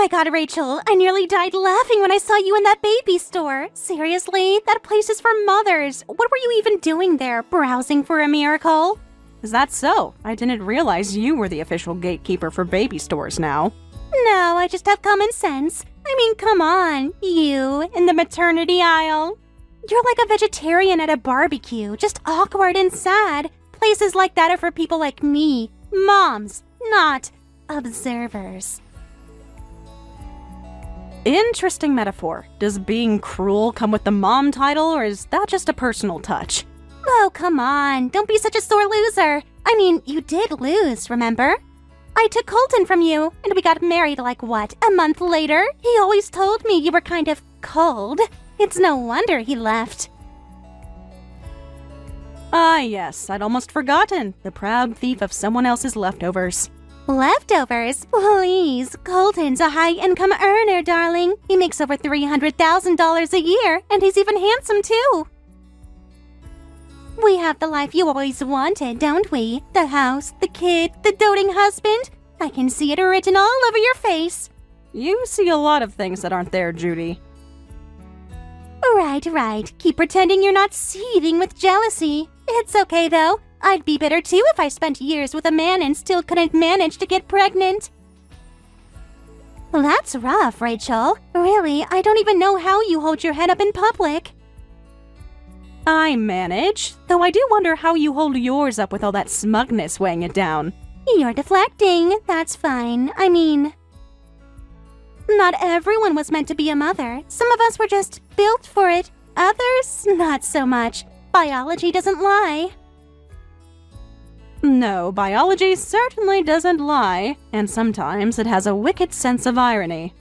my god, Rachel, I nearly died laughing when I saw you in that baby store. Seriously, that place is for mothers. What were you even doing there, browsing for a miracle? Is that so? I didn't realize you were the official gatekeeper for baby stores now. No, I just have common sense. I mean, come on, you in the maternity aisle. You're like a vegetarian at a barbecue, just awkward and sad. Places like that are for people like me, moms, not observers. Interesting metaphor. Does being cruel come with the mom title, or is that just a personal touch? Oh, come on, don't be such a sore loser. I mean, you did lose, remember? I took Colton from you, and we got married like what, a month later? He always told me you were kind of cold. It's no wonder he left. Ah, yes, I'd almost forgotten. The proud thief of someone else's leftovers. Leftovers? Please, Colton's a high-income earner, darling. He makes over $300,000 a year, and he's even handsome, too. We have the life you always wanted, don't we? The house, the kid, the doting husband. I can see it written all over your face. You see a lot of things that aren't there, Judy. Right. Keep pretending you're not seething with jealousy. It's okay, though. I'd be bitter, too, if I spent years with a man and still couldn't manage to get pregnant. Well, that's rough, Rachel. Really, I don't even know how you hold your head up in public. I manage, though I do wonder how you hold yours up with all that smugness weighing it down. You're deflecting. That's fine. I mean, not everyone was meant to be a mother. Some of us were just built for it. Others, not so much. Biology doesn't lie. No, biology certainly doesn't lie, and sometimes it has a wicked sense of irony.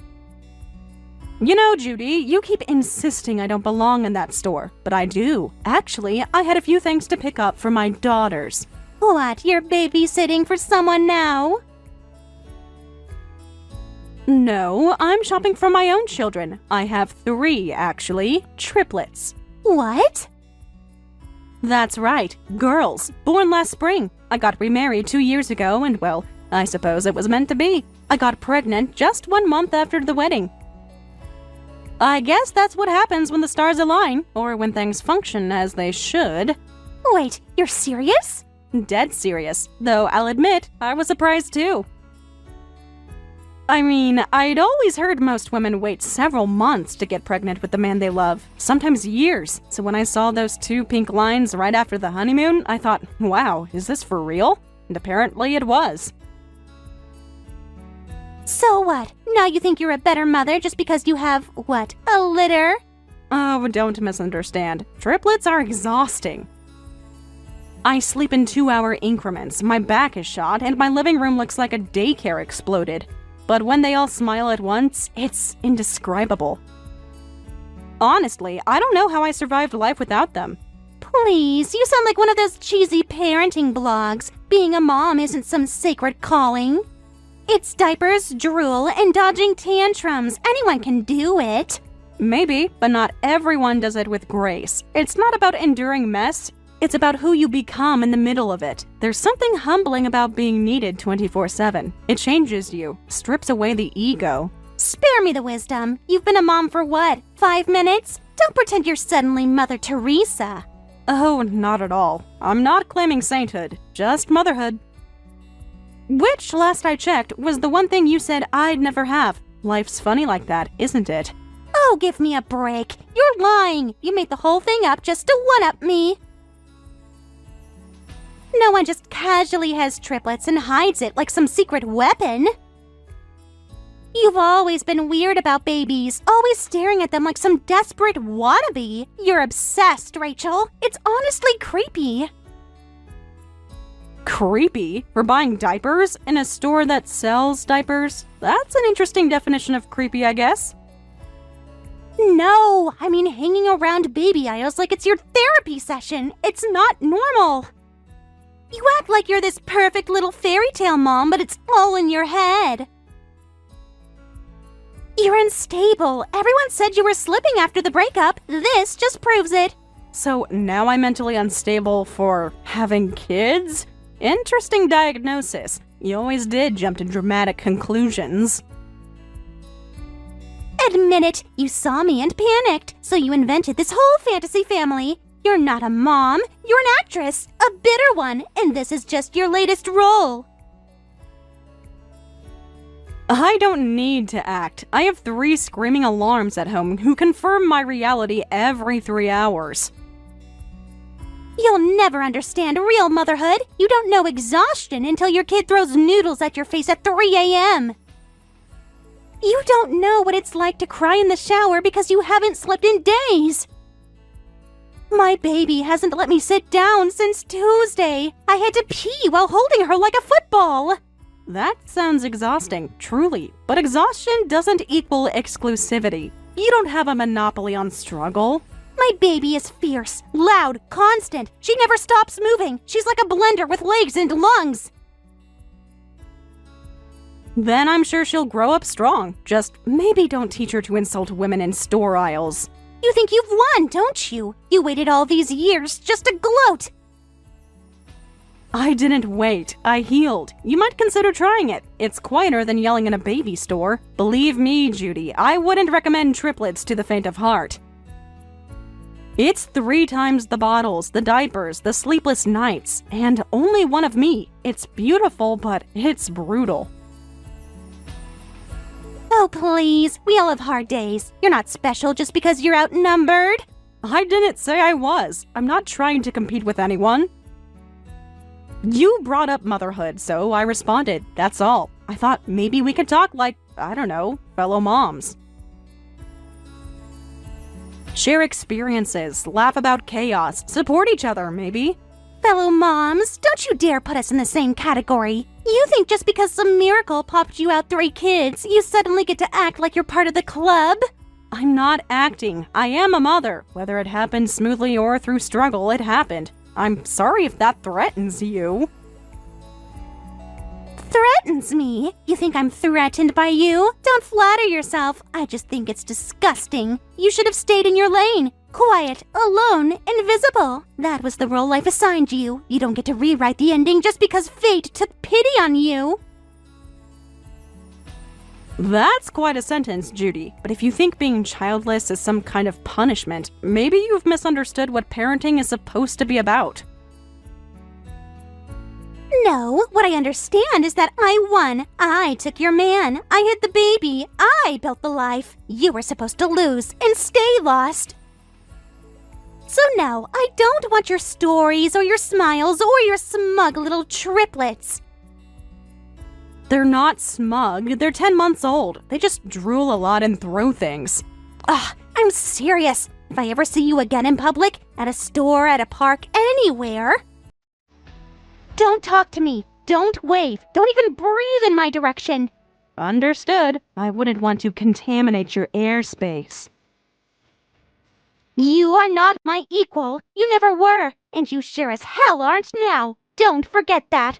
You know, Judy, you keep insisting I don't belong in that store, but I do. Actually, I had a few things to pick up for my daughters. What, you're babysitting for someone now? No, I'm shopping for my own children. I have 3, actually. Triplets. What? That's right. Girls. Born last spring. I got remarried 2 years ago, and well, I suppose it was meant to be. I got pregnant just 1 month after the wedding. I guess that's what happens when the stars align, or when things function as they should. Wait, you're serious? Dead serious, though I'll admit, I was surprised too. I mean, I'd always heard most women wait several months to get pregnant with the man they love, sometimes years. So when I saw those 2 pink lines right after the honeymoon, I thought, wow, is this for real? And apparently it was. So what? Now you think you're a better mother just because you have, what, a litter? Oh, don't misunderstand. Triplets are exhausting. I sleep in 2-hour increments, my back is shot, and my living room looks like a daycare exploded. But when they all smile at once, it's indescribable. Honestly, I don't know how I survived life without them. Please, you sound like one of those cheesy parenting blogs. Being a mom isn't some sacred calling. It's diapers, drool, and dodging tantrums. Anyone can do it. Maybe, but not everyone does it with grace. It's not about enduring mess. It's about who you become in the middle of it. There's something humbling about being needed 24/7. It changes you, strips away the ego. Spare me the wisdom. You've been a mom for what, 5 minutes? Don't pretend you're suddenly Mother Teresa. Oh, not at all. I'm not claiming sainthood, just motherhood. Which, last I checked, was the one thing you said I'd never have. Life's funny like that, isn't it? Oh, give me a break. You're lying. You made the whole thing up just to one-up me. No one just casually has triplets and hides it like some secret weapon. You've always been weird about babies, always staring at them like some desperate wannabe. You're obsessed, Rachel. It's honestly creepy. Creepy? For buying diapers in a store that sells diapers? That's an interesting definition of creepy, I guess. No, I mean hanging around baby aisles like it's your therapy session. It's not normal. You act like you're this perfect little fairy tale mom, but it's all in your head. You're unstable. Everyone said you were slipping after the breakup. This just proves it. So now I'm mentally unstable for having kids? Interesting diagnosis. You always did jump to dramatic conclusions. Admit it, you saw me and panicked, so you invented this whole fantasy family. You're not a mom, you're an actress, a bitter one, and this is just your latest role. I don't need to act. I have 3 screaming alarms at home who confirm my reality every 3 hours. You'll never understand real motherhood. You don't know exhaustion until your kid throws noodles at your face at 3 a.m. You don't know what it's like to cry in the shower because you haven't slept in days. My baby hasn't let me sit down since Tuesday. I had to pee while holding her like a football. That sounds exhausting, truly. But exhaustion doesn't equal exclusivity. You don't have a monopoly on struggle. My baby is fierce, loud, constant. She never stops moving. She's like a blender with legs and lungs. Then I'm sure she'll grow up strong. Just maybe don't teach her to insult women in store aisles. You think you've won, don't you? You waited all these years just to gloat. I didn't wait. I healed. You might consider trying it. It's quieter than yelling in a baby store. Believe me, Judy, I wouldn't recommend triplets to the faint of heart. It's 3 times the bottles, the diapers, the sleepless nights, and only one of me. It's beautiful, but it's brutal. Oh, please. We all have hard days. You're not special just because you're outnumbered. I didn't say I was. I'm not trying to compete with anyone. You brought up motherhood, so I responded. That's all. I thought maybe we could talk like, I don't know, fellow moms. Share experiences, laugh about chaos, support each other, maybe. Fellow moms, don't you dare put us in the same category. You think just because some miracle popped you out 3 kids, you suddenly get to act like you're part of the club? I'm not acting. I am a mother. Whether it happened smoothly or through struggle, it happened. I'm sorry if that threatens you. Threatens me? You think I'm threatened by you? Don't flatter yourself. I just think it's disgusting. You should have stayed in your lane. Quiet, alone, invisible. That was the role life assigned you. You don't get to rewrite the ending just because fate took pity on you. That's quite a sentence, Judy. But if you think being childless is some kind of punishment, maybe you've misunderstood what parenting is supposed to be about. No, what I understand is that I won. I took your man. I hid the baby. I built the life. You were supposed to lose and stay lost. So no, I don't want your stories or your smiles or your smug little triplets. They're not smug. They're 10 months old. They just drool a lot and throw things. Ugh, I'm serious. If I ever see you again in public, at a store, at a park, anywhere, don't talk to me. Don't wave. Don't even breathe in my direction. Understood. I wouldn't want to contaminate your airspace. You are not my equal. You never were. And you sure as hell aren't now. Don't forget that.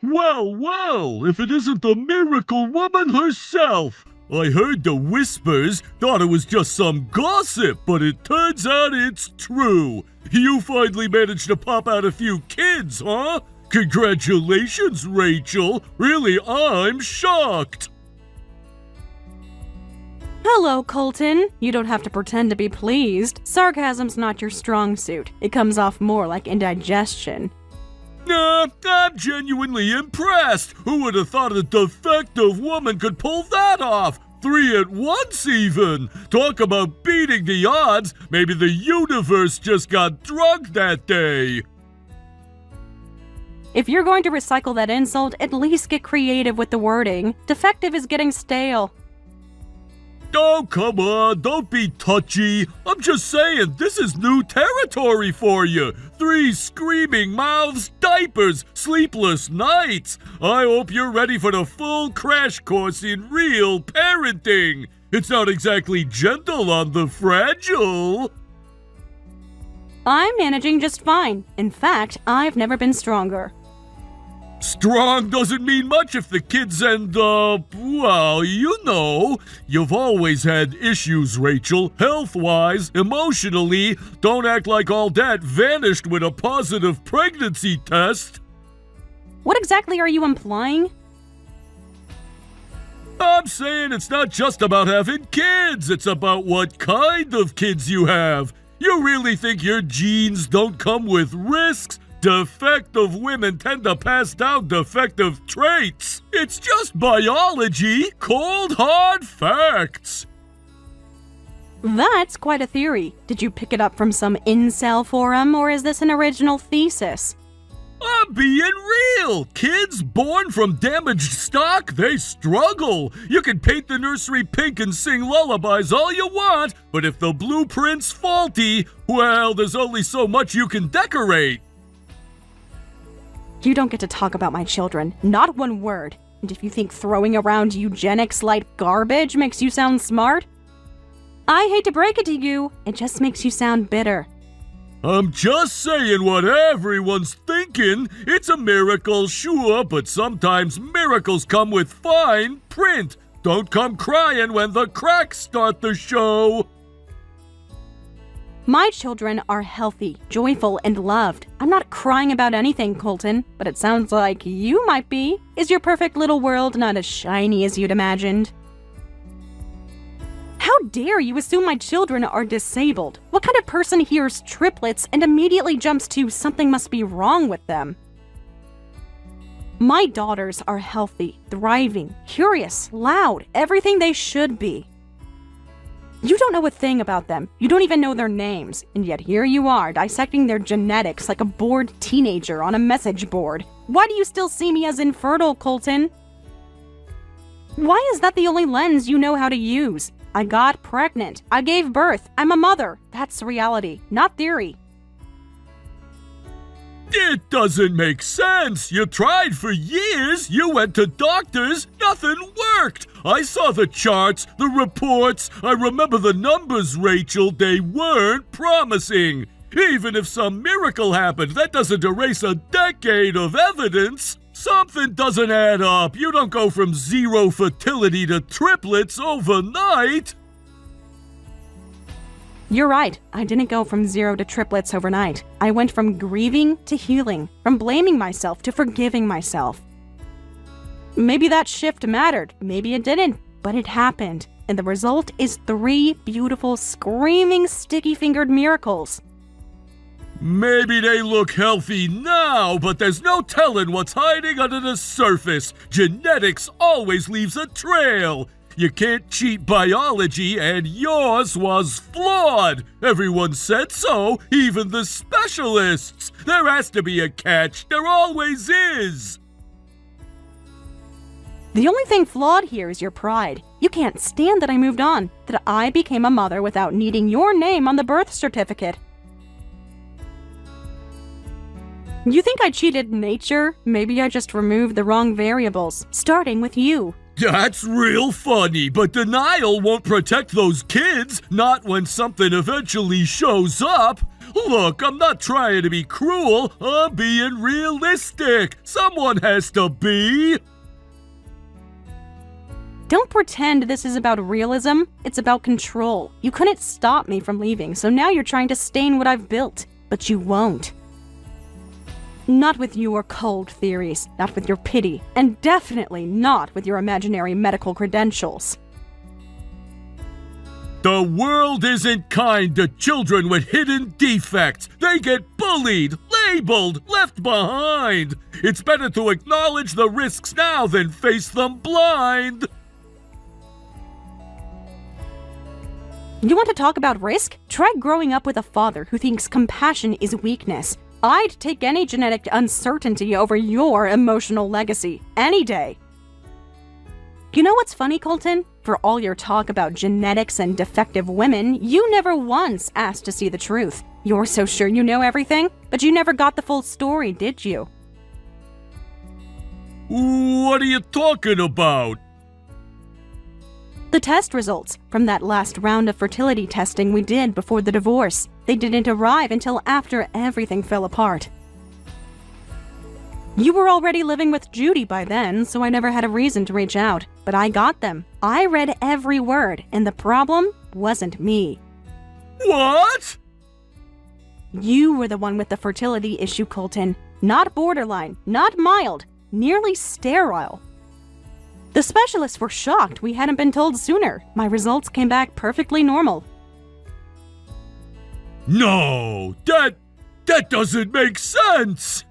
Well, well, if it isn't the miracle woman herself! I heard the whispers, thought it was just some gossip, but it turns out it's true. You finally managed to pop out a few kids, huh? Congratulations, Rachel. Really, I'm shocked. Hello, Colton. You don't have to pretend to be pleased. Sarcasm's not your strong suit. It comes off more like indigestion. Nah, I'm genuinely impressed. Who would have thought a defective woman could pull that off? 3 at once, even. Talk about beating the odds. Maybe the universe just got drunk that day. If you're going to recycle that insult, at least get creative with the wording. Defective is getting stale. Oh, come on, don't be touchy. I'm just saying, this is new territory for you. 3 screaming mouths, diapers, sleepless nights. I hope you're ready for the full crash course in real parenting. It's not exactly gentle on the fragile. I'm managing just fine. In fact, I've never been stronger. Strong doesn't mean much if the kids well, you know. You've always had issues, Rachel, health-wise, emotionally. Don't act like all that vanished with a positive pregnancy test. What exactly are you implying? I'm saying it's not just about having kids, it's about what kind of kids you have. You really think your genes don't come with risks? Defective women tend to pass down defective traits. It's just biology, cold hard facts. That's quite a theory. Did you pick it up from some incel forum, or is this an original thesis? I'm being real. Kids born from damaged stock, they struggle. You can paint the nursery pink and sing lullabies all you want, but if the blueprint's faulty, well, there's only so much you can decorate. You don't get to talk about my children. Not one word. And if you think throwing around eugenics like garbage makes you sound smart, I hate to break it to you, it just makes you sound bitter. I'm just saying what everyone's thinking. It's a miracle, sure, but sometimes miracles come with fine print. Don't come crying when the cracks start the show. My children are healthy, joyful, and loved. I'm not crying about anything, Colton, but it sounds like you might be. Is your perfect little world not as shiny as you'd imagined? How dare you assume my children are disabled? What kind of person hears triplets and immediately jumps to something must be wrong with them? My daughters are healthy, thriving, curious, loud, everything they should be. You don't know a thing about them. You don't even know their names. And yet here you are, dissecting their genetics like a bored teenager on a message board. Why do you still see me as infertile, Colton? Why is that the only lens you know how to use? I got pregnant. I gave birth. I'm a mother. That's reality, not theory. It doesn't make sense. You tried for years. You went to doctors. Nothing worked. I saw the charts, the reports. I remember the numbers, Rachel. They weren't promising. Even if some miracle happened, that doesn't erase a decade of evidence. Something doesn't add up. You don't go from zero fertility to triplets overnight. You're right. I didn't go from zero to triplets overnight. I went from grieving to healing, from blaming myself to forgiving myself. Maybe that shift mattered. Maybe it didn't, but it happened. And the result is 3 beautiful, screaming, sticky-fingered miracles. Maybe they look healthy now, but there's no telling what's hiding under the surface. Genetics always leaves a trail. You can't cheat biology, and yours was flawed. Everyone said so, even the specialists. There has to be a catch. There always is. The only thing flawed here is your pride. You can't stand that I moved on, that I became a mother without needing your name on the birth certificate. You think I cheated nature? Maybe I just removed the wrong variables, starting with you. That's real funny, but denial won't protect those kids, not when something eventually shows up. Look, I'm not trying to be cruel, I'm being realistic. Someone has to be. Don't pretend this is about realism, it's about control. You couldn't stop me from leaving, so now you're trying to stain what I've built. But you won't. Not with your cold theories, not with your pity, and definitely not with your imaginary medical credentials. The world isn't kind to children with hidden defects. They get bullied, labeled, left behind. It's better to acknowledge the risks now than face them blind. You want to talk about risk? Try growing up with a father who thinks compassion is weakness. I'd take any genetic uncertainty over your emotional legacy, any day. You know what's funny, Colton? For all your talk about genetics and defective women, you never once asked to see the truth. You're so sure you know everything, but you never got the full story, did you? What are you talking about? The test results from that last round of fertility testing we did before the divorce. They didn't arrive until after everything fell apart. You were already living with Judy by then, so I never had a reason to reach out. But I got them. I read every word, and the problem wasn't me. What? You were the one with the fertility issue, Colton. Not borderline, not mild, nearly sterile. The specialists were shocked we hadn't been told sooner. My results came back perfectly normal. No, that doesn't make sense.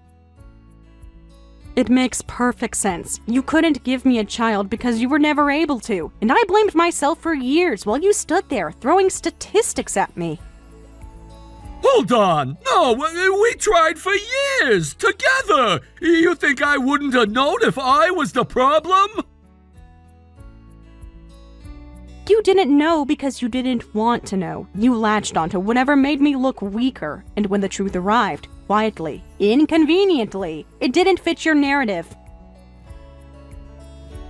It makes perfect sense. You couldn't give me a child because you were never able to, and I blamed myself for years while you stood there throwing statistics at me. Hold on. No, we tried for years, together. You think I wouldn't have known if I was the problem? You didn't know because you didn't want to know. You latched onto whatever made me look weaker, and when the truth arrived, quietly, inconveniently, it didn't fit your narrative.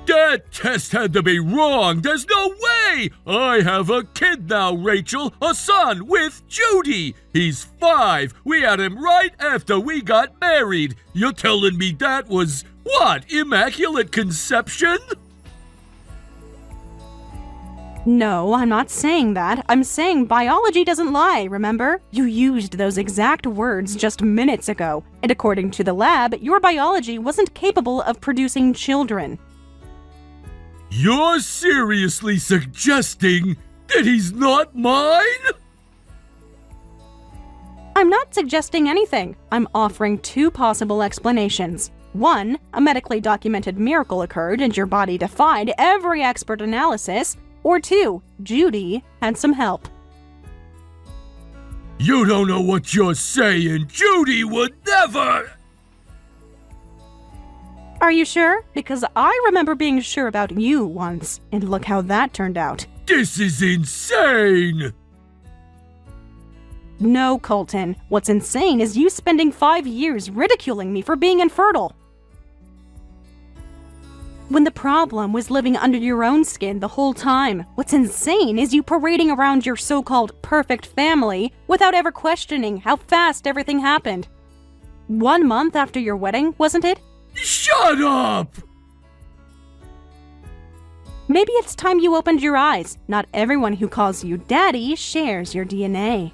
That test had to be wrong. There's no way. I have a kid now, Rachel. A son with Judy. He's 5. We had him right after we got married. You're telling me that was, what, immaculate conception? No, I'm not saying that. I'm saying biology doesn't lie, remember? You used those exact words just minutes ago, and according to the lab, your biology wasn't capable of producing children. You're seriously suggesting that he's not mine? I'm not suggesting anything. I'm offering 2 possible explanations. 1, a medically documented miracle occurred and your body defied every expert analysis. Or 2, Judy had some help. You don't know what you're saying. Judy would never... Are you sure? Because I remember being sure about you once, and look how that turned out. This is insane! No, Colton. What's insane is you spending 5 years ridiculing me for being infertile. When the problem was living under your own skin the whole time. What's insane is you parading around your so-called perfect family without ever questioning how fast everything happened. 1 month after your wedding, wasn't it? Shut up! Maybe it's time you opened your eyes. Not everyone who calls you daddy shares your DNA.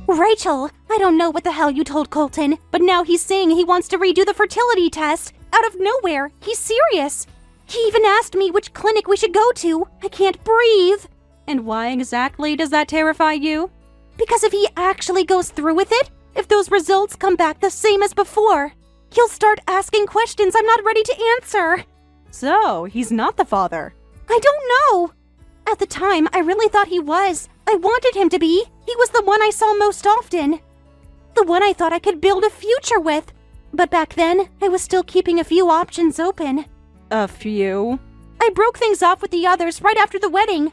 Rachel, I don't know what the hell you told Colton, but now he's saying he wants to redo the fertility test. Out of nowhere, he's serious. He even asked me which clinic we should go to. I can't breathe. And why exactly does that terrify you? Because if he actually goes through with it, if those results come back the same as before, he'll start asking questions I'm not ready to answer. So, he's not the father. I don't know. At the time, I really thought he was. I wanted him to be. He was the one I saw most often. The one I thought I could build a future with. But back then, I was still keeping a few options open. A few? I broke things off with the others right after the wedding.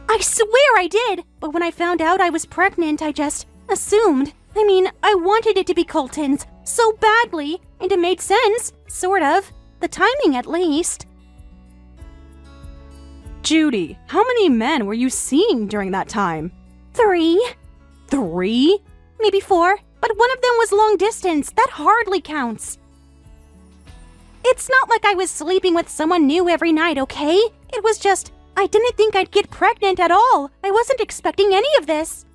I swear I did, but when I found out I was pregnant, I just assumed. I mean, I wanted it to be Colton's so badly, and it made sense, sort of. The timing, at least. Judy, how many men were you seeing during that time? 3. 3? Maybe 4, but one of them was long distance. That hardly counts. It's not like I was sleeping with someone new every night, okay? It was just, I didn't think I'd get pregnant at all. I wasn't expecting any of this.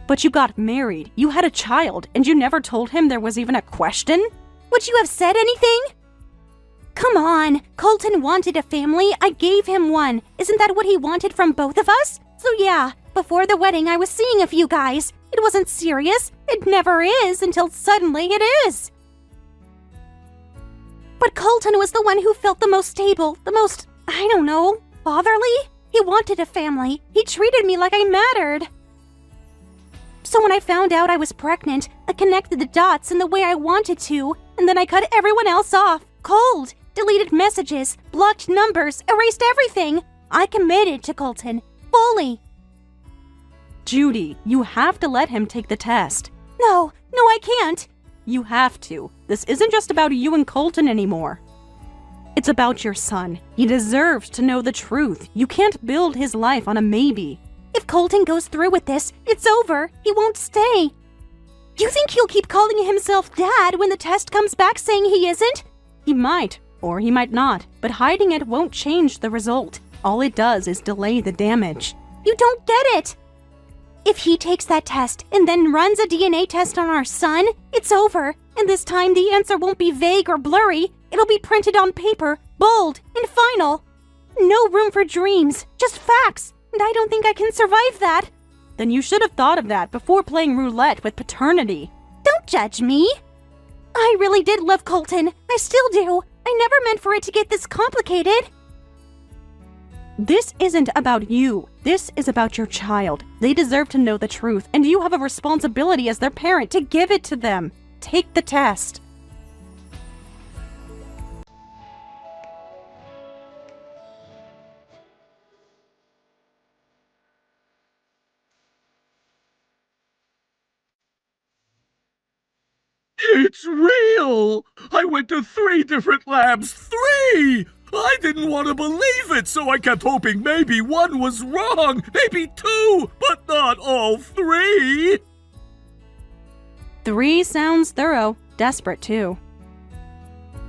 But you got married, you had a child, and you never told him there was even a question? Would you have said anything? Come on, Colton wanted a family, I gave him one. Isn't that what he wanted from both of us? So yeah, before the wedding I was seeing a few guys. It wasn't serious. It never is until suddenly it is. But Colton was the one who felt the most stable, the most, I don't know, fatherly? He wanted a family. He treated me like I mattered. So when I found out I was pregnant, I connected the dots in the way I wanted to, and then I cut everyone else off. Cold. Deleted messages, blocked numbers, erased everything. I committed to Colton. Fully. Judy, you have to let him take the test. No, I can't. You have to. This isn't just about you and Colton anymore. It's about your son. He deserves to know the truth. You can't build his life on a maybe. If Colton goes through with this, it's over. He won't stay. You think he'll keep calling himself Dad when the test comes back saying he isn't? He might, or he might not, but hiding it won't change the result. All it does is delay the damage. You don't get it. If he takes that test and then runs a DNA test on our son, it's over. And this time the answer won't be vague or blurry. It'll be printed on paper, bold, and final. No room for dreams, just facts. And I don't think I can survive that. Then you should have thought of that before playing roulette with paternity. Don't judge me. I really did love Colton. I still do. I never meant for it to get this complicated. This isn't about you. This is about your child. They deserve to know the truth, and you have a responsibility as their parent to give it to them. Take the test. It's real! I went to 3 different labs. 3! I didn't want to believe it, so I kept hoping maybe one was wrong, maybe 2, but not all 3. 3 sounds thorough. Desperate, too.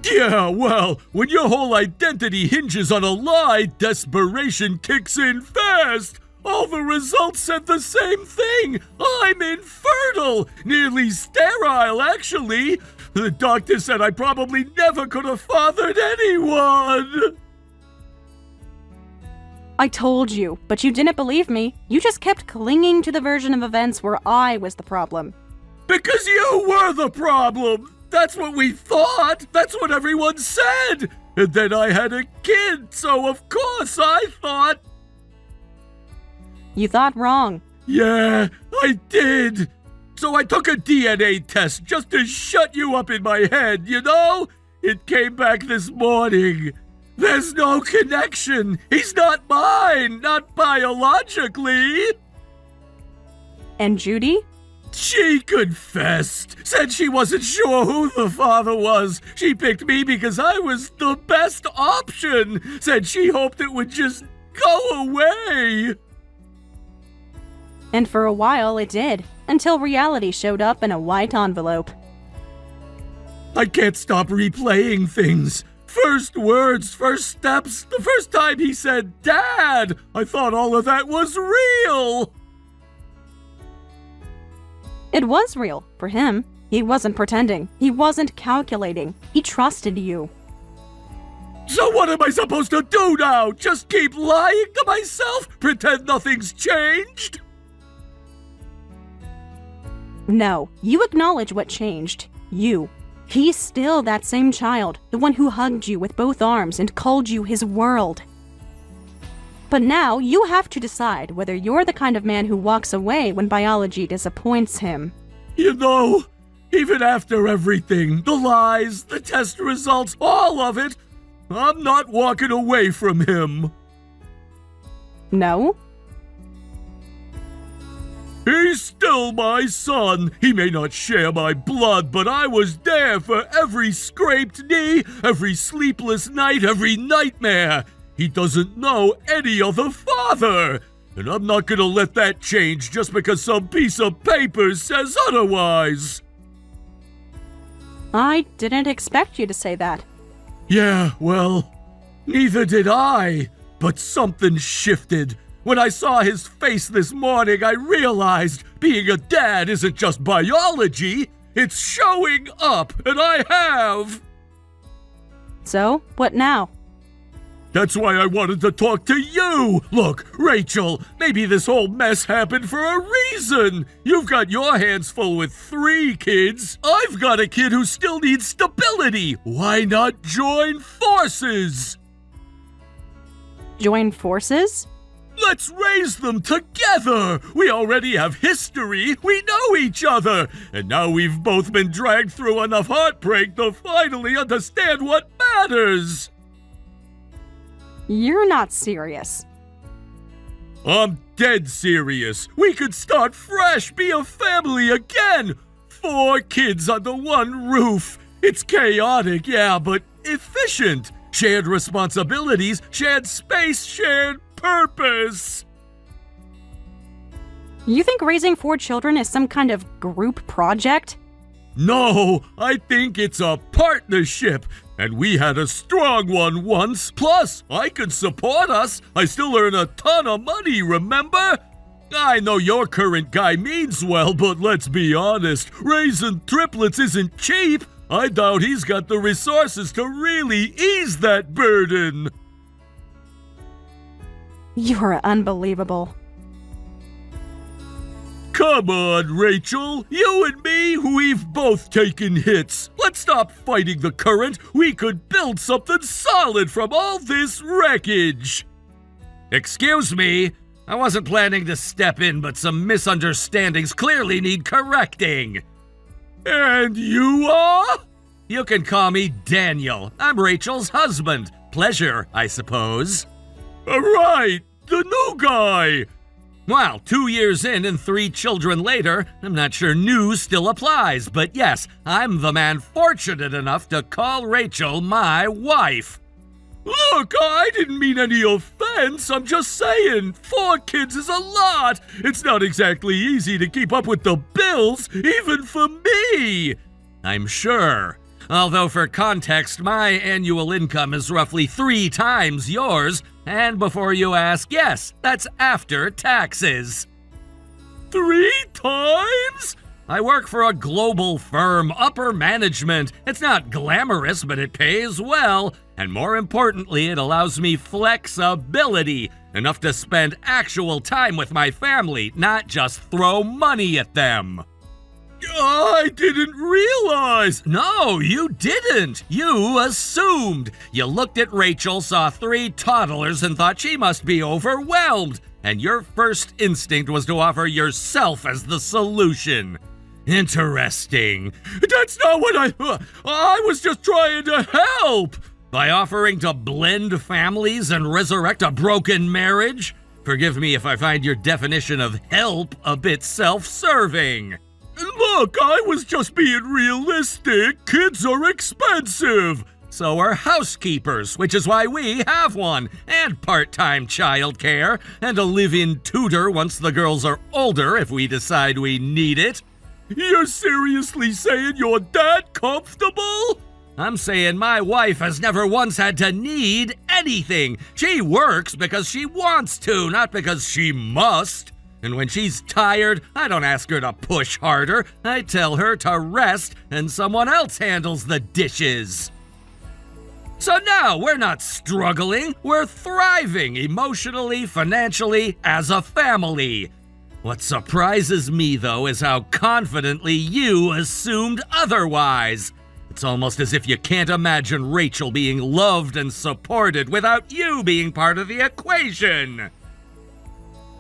Yeah, well, when your whole identity hinges on a lie, desperation kicks in fast. All the results said the same thing. I'm infertile. Nearly sterile, actually. The doctor said I probably never could have fathered anyone. I told you, but you didn't believe me. You just kept clinging to the version of events where I was the problem. Because you were the problem. That's what we thought. That's what everyone said. And then I had a kid, so of course I thought... You thought wrong. Yeah, I did. So I took a DNA test just to shut you up in my head, you know? It came back this morning. There's no connection. He's not mine, not biologically. And Judy? She confessed. Said she wasn't sure who the father was. She picked me because I was the best option. Said she hoped it would just go away. And for a while it did, until reality showed up in a white envelope. I can't stop replaying things. First words, first steps. The first time he said, Dad, I thought all of that was real. It was real, for him. He wasn't pretending. He wasn't calculating. He trusted you. So what am I supposed to do now? Just keep lying to myself? Pretend nothing's changed? No, you acknowledge what changed. You. He's still that same child, the one who hugged you with both arms and called you his world. But now you have to decide whether you're the kind of man who walks away when biology disappoints him. You know, even after everything, the lies, the test results, all of it, I'm not walking away from him. No? He's still my son. He may not share my blood, but I was there for every scraped knee, every sleepless night, every nightmare. He doesn't know any other father. And I'm not gonna let that change just because some piece of paper says otherwise. I didn't expect you to say that. Yeah, well, neither did I. But something shifted. When I saw his face this morning, I realized being a dad isn't just biology, it's showing up, and I have. So, what now? That's why I wanted to talk to you. Look, Rachel, maybe this whole mess happened for a reason. You've got your hands full with 3 kids. I've got a kid who still needs stability. Why not join forces? Join forces? Let's raise them together! We already have history, we know each other, and now we've both been dragged through enough heartbreak to finally understand what matters! You're not serious. I'm dead serious. We could start fresh, be a family again! 4 kids under one roof. It's chaotic, yeah, but efficient. Shared responsibilities, shared space, shared purpose. You think raising 4 children is some kind of group project? No, I think it's a partnership. And we had a strong one once. Plus, I can support us. I still earn a ton of money, remember? I know your current guy means well, but let's be honest, raising triplets isn't cheap. I doubt he's got the resources to really ease that burden. You're unbelievable. Come on, Rachel. You and me, we've both taken hits. Let's stop fighting the current. We could build something solid from all this wreckage. Excuse me. I wasn't planning to step in, but some misunderstandings clearly need correcting. And you are? You can call me Daniel. I'm Rachel's husband. Pleasure, I suppose. Right, the new guy. Well, 2 years in and 3 children later, I'm not sure new still applies, but yes, I'm the man fortunate enough to call Rachel my wife. Look, I didn't mean any offense. I'm just saying, 4 kids is a lot. It's not exactly easy to keep up with the bills, even for me. I'm sure. Although for context, my annual income is roughly 3 times yours. And before you ask, yes, that's after taxes. 3 times? I work for a global firm, upper management. It's not glamorous, but it pays well. And more importantly, it allows me flexibility, enough to spend actual time with my family, not just throw money at them. I didn't realize. No, you didn't. You assumed. You looked at Rachel, saw 3 toddlers, and thought she must be overwhelmed. And your first instinct was to offer yourself as the solution. Interesting. That's not what I was just trying to help. By offering to blend families and resurrect a broken marriage? Forgive me if I find your definition of help a bit self-serving. Look, I was just being realistic. Kids are expensive. So are housekeepers, which is why we have one, and part-time childcare, and a live-in tutor once the girls are older if we decide we need it. You're seriously saying you're that comfortable? I'm saying my wife has never once had to need anything. She works because she wants to, not because she must. And when she's tired, I don't ask her to push harder. I tell her to rest and someone else handles the dishes. So now we're not struggling, we're thriving emotionally, financially, as a family. What surprises me, though, is how confidently you assumed otherwise. It's almost as if you can't imagine Rachel being loved and supported without you being part of the equation.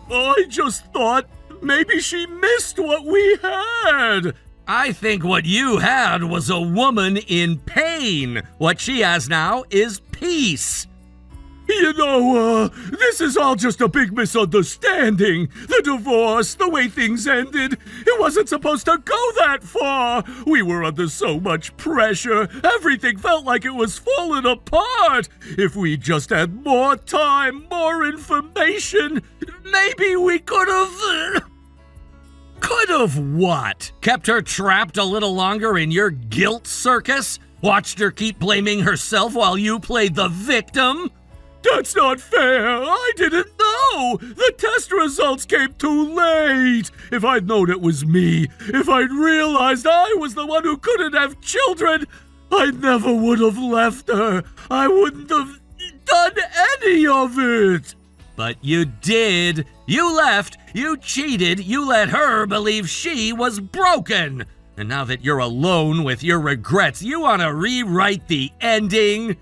I just thought maybe she missed what we had. I think what you had was a woman in pain. What she has now is peace. You know, this is all just a big misunderstanding. The divorce, the way things ended, it wasn't supposed to go that far. We were under so much pressure. Everything felt like it was falling apart. If we just had more time, more information, maybe we could have... Could have what? Kept her trapped a little longer in your guilt circus? Watched her keep blaming herself while you played the victim? That's not fair! I didn't know! The test results came too late! If I'd known it was me, if I'd realized I was the one who couldn't have children, I never would have left her. I wouldn't have done any of it! But you did. You left, you cheated, you let her believe she was broken. And now that you're alone with your regrets, you want to rewrite the ending?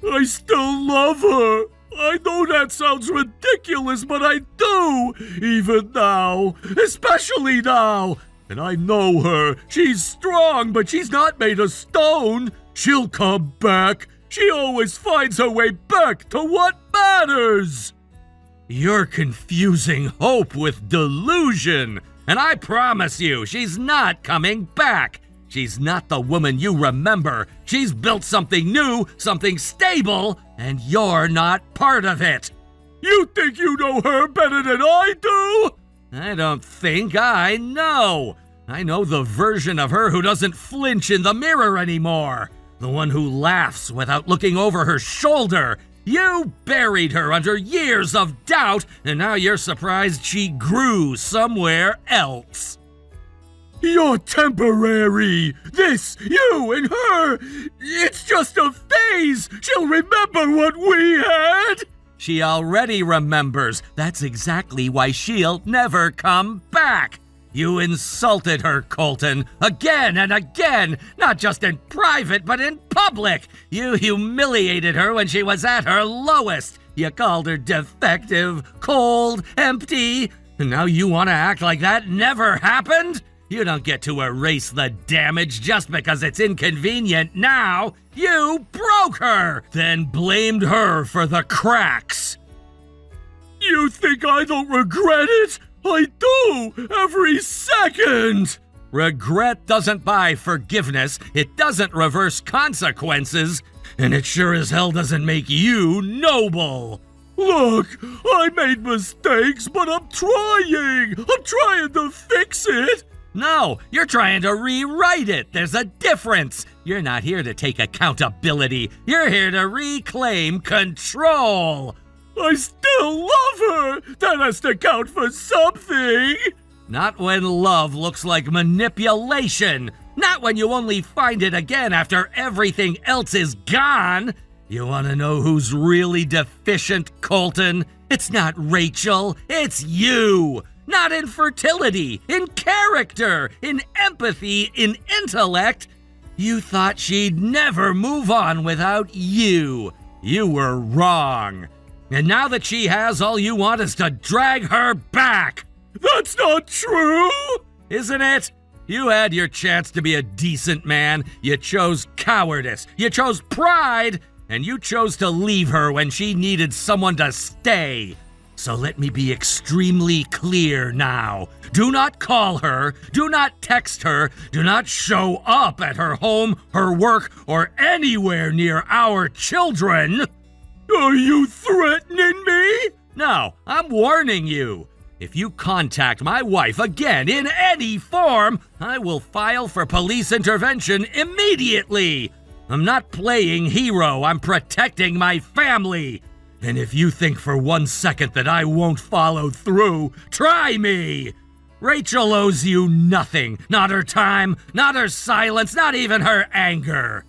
I still love her. I know that sounds ridiculous, but I do, even now, especially now. And I know her. She's strong, but she's not made of stone. She'll come back. She always finds her way back to what matters. You're confusing hope with delusion. and I promise you, she's not coming back. She's not the woman you remember. She's built something new, something stable, and you're not part of it. You think you know her better than I do? I don't think I know. I know the version of her who doesn't flinch in the mirror anymore. The one who laughs without looking over her shoulder. You buried her under years of doubt, and now you're surprised she grew somewhere else. You're temporary. This, you and her, it's just a phase. She'll remember what we had. She already remembers. That's exactly why she'll never come back. You insulted her, Colton, again and again, not just in private, but in public. You humiliated her when she was at her lowest. You called her defective, cold, empty, and now you want to act like that never happened? You don't get to erase the damage just because it's inconvenient now. You broke her, then blamed her for the cracks. You think I don't regret it? I do, every second! Regret doesn't buy forgiveness, it doesn't reverse consequences, and it sure as hell doesn't make you noble. Look, I made mistakes, but I'm trying to fix it. No, you're trying to rewrite it. There's a difference. You're not here to take accountability. You're here to reclaim control. I still love her. That has to count for something. Not when love looks like manipulation. Not when you only find it again after everything else is gone. You want to know who's really deficient, Colton? It's not Rachel, it's you. Not in fertility, in character, in empathy, in intellect. You thought she'd never move on without you. You were wrong. And now that she has, all you want is to drag her back. That's not true! Isn't it? You had your chance to be a decent man. You chose cowardice. You chose pride. And you chose to leave her when she needed someone to stay. So let me be extremely clear now. Do not call her, do not text her, do not show up at her home, her work, or anywhere near our children. Are you threatening me? No, I'm warning you. If you contact my wife again in any form, I will file for police intervention immediately. I'm not playing hero, I'm protecting my family. And if you think for 1 second that I won't follow through, try me! Rachel owes you nothing. Not her time, not her silence, not even her anger.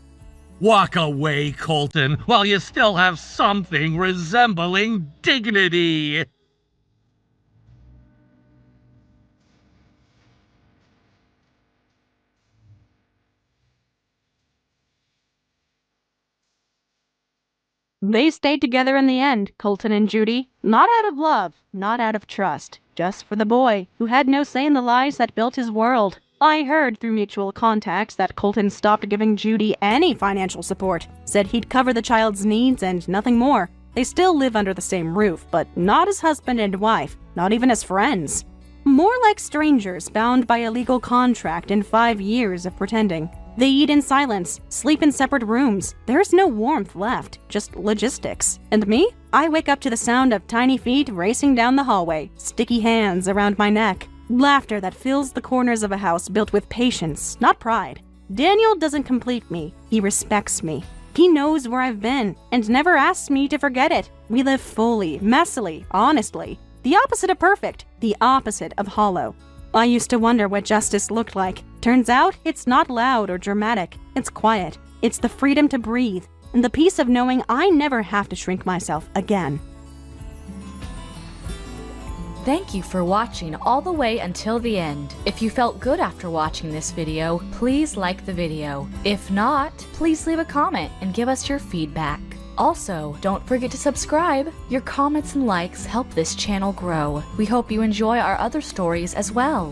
Walk away, Colton, while you still have something resembling dignity. They stayed together in the end, Colton and Judy. Not out of love, not out of trust. Just for the boy, who had no say in the lies that built his world. I heard through mutual contacts that Colton stopped giving Judy any financial support. Said he'd cover the child's needs and nothing more. They still live under the same roof, but not as husband and wife. Not even as friends. More like strangers bound by a legal contract in 5 years of pretending. They eat in silence, sleep in separate rooms. There's no warmth left, just logistics. And me? I wake up to the sound of tiny feet racing down the hallway, sticky hands around my neck. Laughter that fills the corners of a house built with patience, not pride. Daniel doesn't complete me. He respects me. He knows where I've been, and never asks me to forget it. We live fully, messily, honestly. The opposite of perfect, the opposite of hollow. I used to wonder what justice looked like. Turns out, it's not loud or dramatic. It's quiet. It's the freedom to breathe, and the peace of knowing I never have to shrink myself again. Thank you for watching all the way until the end. If you felt good after watching this video, please like the video. If not, please leave a comment and give us your feedback. Also, don't forget to subscribe. Your comments and likes help this channel grow. We hope you enjoy our other stories as well.